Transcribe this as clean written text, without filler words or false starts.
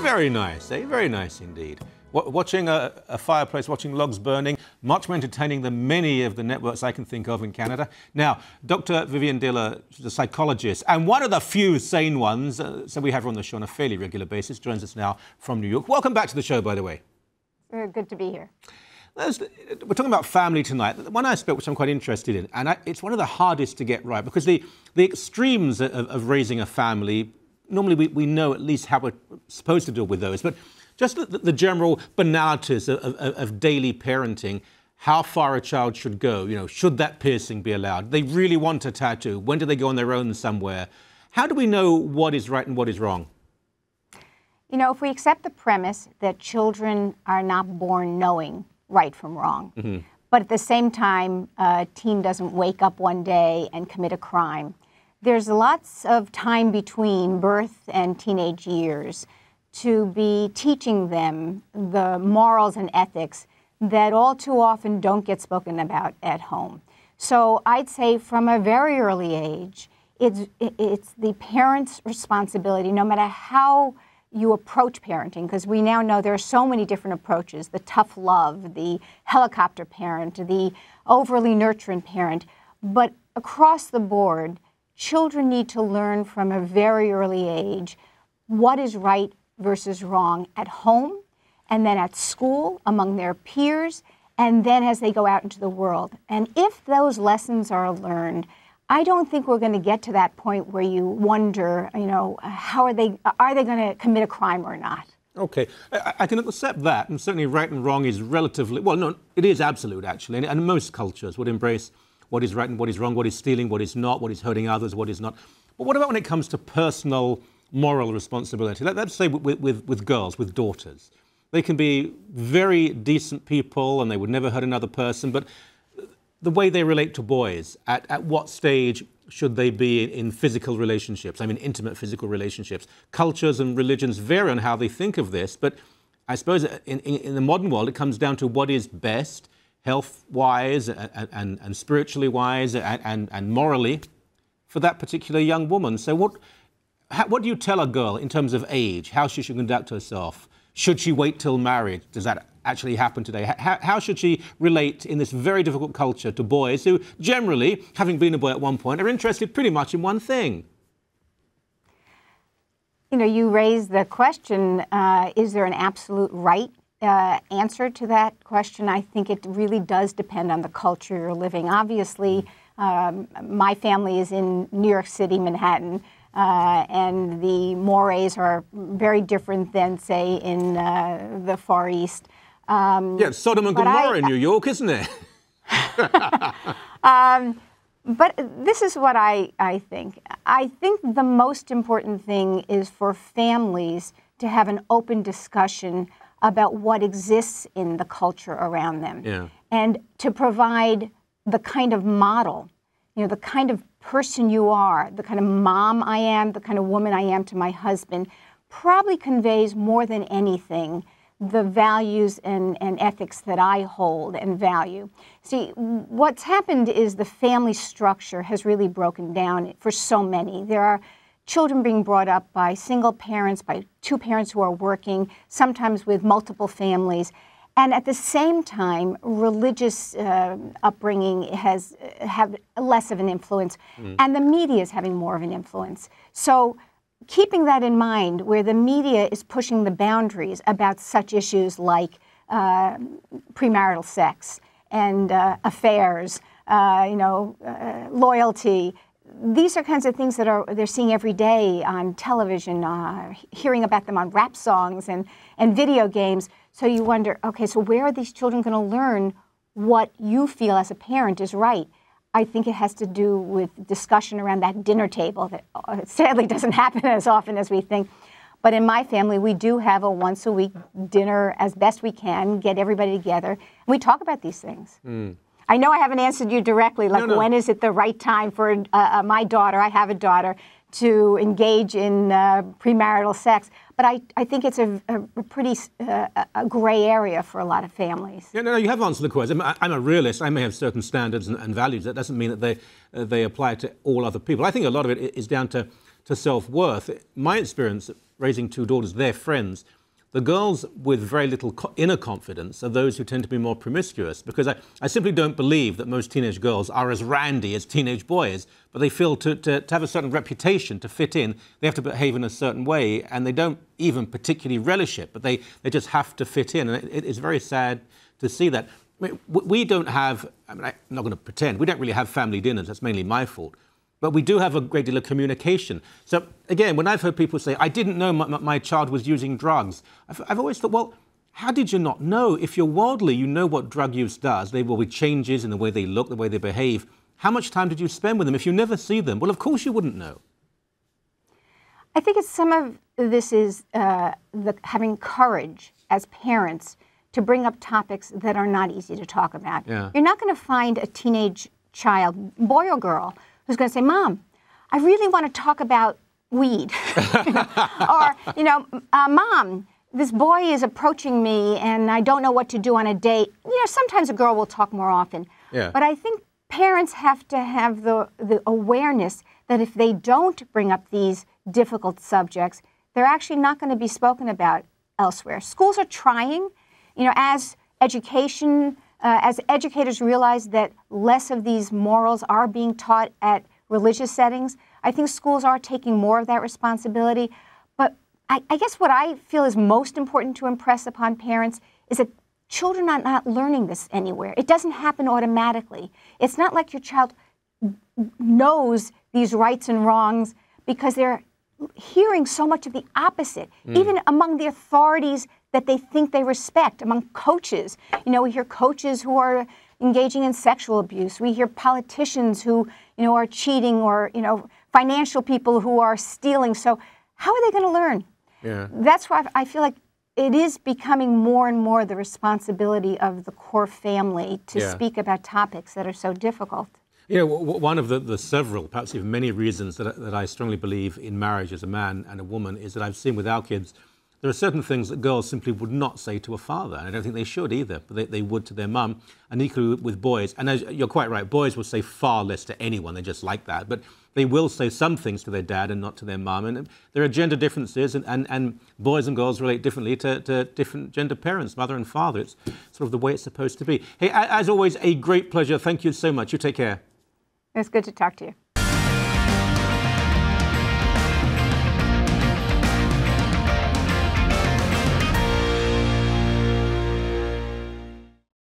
Very nice, eh? Very nice indeed. Watching a fireplace, watching logs burning, much more entertaining than many of the networks I can think of in Canada. Now, Dr. Vivian Diller, she's a psychologist, and one of the few sane ones, so we have her on the show on a fairly regular basis, joins us now from New York. Welcome back to the show, by the way. Good to be here. We're talking about family tonight. The one aspect which I'm quite interested in, and it's one of the hardest to get right, because the extremes of raising a family, normally we know at least how we're supposed to deal with those, but just the general banalities of daily parenting, how far a child should go. You know, should that piercing be allowed? They really want a tattoo. When do they go on their own somewhere? How do we know what is right and what is wrong? You know, if we accept the premise that children are not born knowing right from wrong, but at the same time, a teen doesn't wake up one day and commit a crime, there's lots of time between birth and teenage years to be teaching them the morals and ethics that all too often don't get spoken about at home. So I'd say from a very early age, it's the parent's responsibility, no matter how you approach parenting, because we now know there are so many different approaches, the tough love, the helicopter parent, the overly nurturing parent, but across the board, children need to learn from a very early age what is right versus wrong at home, and then at school, among their peers, and then as they go out into the world. And if those lessons are learned, I don't think we're going to get to that point where you wonder, you know, are they going to commit a crime or not? Okay, I can accept that, and certainly right and wrong is relatively, well, no, it is absolute, actually, and most cultures would embrace what is right and what is wrong, what is stealing, what is not, what is hurting others, what is not. But what about when it comes to personal moral responsibility? Let's say with girls, with daughters. They can be very decent people and they would never hurt another person, but the way they relate to boys, at what stage should they be in physical relationships? I mean, intimate physical relationships. Cultures and religions vary on how they think of this, but I suppose in the modern world, it comes down to what is best, health-wise and spiritually wise and morally for that particular young woman. So what do you tell a girl in terms of age, how she should conduct herself? Should she wait till marriage? Does that actually happen today? How should she relate in this very difficult culture to boys who generally, having been a boy at one point, are interested pretty much in one thing? You know, you raised the question, is there an absolute right answer to that question? I think it really does depend on the culture you're living. Obviously, my family is in New York City, Manhattan, and the mores are very different than, say, in the Far East. Yeah, it's Sodom and Gomorrah in New York, isn't it? But this is what I think. I think the most important thing is for families to have an open discussion about what exists in the culture around them, and to provide the kind of model, you know, the kind of person you are, the kind of mom I am, the kind of woman I am to my husband, probably conveys more than anything the values and ethics that I hold and value. See, what's happened is the family structure has really broken down for so many. There are children being brought up by single parents, by two parents who are working, sometimes with multiple families. And at the same time, religious upbringing have less of an influence, and the media is having more of an influence. So keeping that in mind, where the media is pushing the boundaries about such issues like premarital sex and affairs, loyalty, these are kinds of things that they're seeing every day on television, hearing about them on rap songs and video games. So you wonder, okay, so where are these children going to learn what you feel as a parent is right? I think it has to do with discussion around that dinner table that sadly doesn't happen as often as we think. But in my family, we do have a once-a-week dinner as best we can, get everybody together, and we talk about these things. I know I haven't answered you directly, like when is it the right time for my daughter, I have a daughter, to engage in premarital sex. But I think it's a pretty gray area for a lot of families. Yeah, no, you have answered the question. I'm a realist. I may have certain standards and values. That doesn't mean that they apply to all other people. I think a lot of it is down to self-worth. My experience raising two daughters, they're friends. The girls with very little inner confidence are those who tend to be more promiscuous, because I simply don't believe that most teenage girls are as randy as teenage boys, but they feel to have a certain reputation, to fit in, they have to behave in a certain way, and they don't even particularly relish it, but they just have to fit in. And it's very sad to see that. I mean, we don't have, I'm not going to pretend, we don't really have family dinners, that's mainly my fault. But we do have a great deal of communication. So again, when I've heard people say, I didn't know my child was using drugs, I've always thought, well, how did you not know? If you're worldly, you know what drug use does. There will be changes in the way they look, the way they behave. How much time did you spend with them? If you never see them, well, of course you wouldn't know. I think some of this is having courage as parents to bring up topics that are not easy to talk about. Yeah. You're not going to find a teenage child, boy or girl, who's going to say, Mom, I really want to talk about weed. Or, Mom, this boy is approaching me and I don't know what to do on a date. Sometimes a girl will talk more often. Yeah. But I think parents have to have the awareness that if they don't bring up these difficult subjects, they're actually not going to be spoken about elsewhere. Schools are trying, as educators realize that less of these morals are being taught at religious settings, I think schools are taking more of that responsibility. But I guess what I feel is most important to impress upon parents is that children are not learning this anywhere. It doesn't happen automatically. It's not like your child knows these rights and wrongs because they're hearing so much of the opposite, even among the authorities that they think they respect, among coaches. We hear coaches who are engaging in sexual abuse. We hear politicians who, are cheating, or, financial people who are stealing. So how are they going to learn? Yeah. That's why I feel like it is becoming more and more the responsibility of the core family to speak about topics that are so difficult. One of the several, perhaps even many reasons that I strongly believe in marriage as a man and a woman is that I've seen with our kids, there are certain things that girls simply would not say to a father, and I don't think they should either, but they would to their mum, and equally with boys. And as you're quite right, boys will say far less to anyone, they're just like that, but they will say some things to their dad and not to their mum, and there are gender differences, and boys and girls relate differently to different gender parents, mother and father. It's sort of the way it's supposed to be. Hey, as always, a great pleasure. Thank you so much. You take care. It's good to talk to you.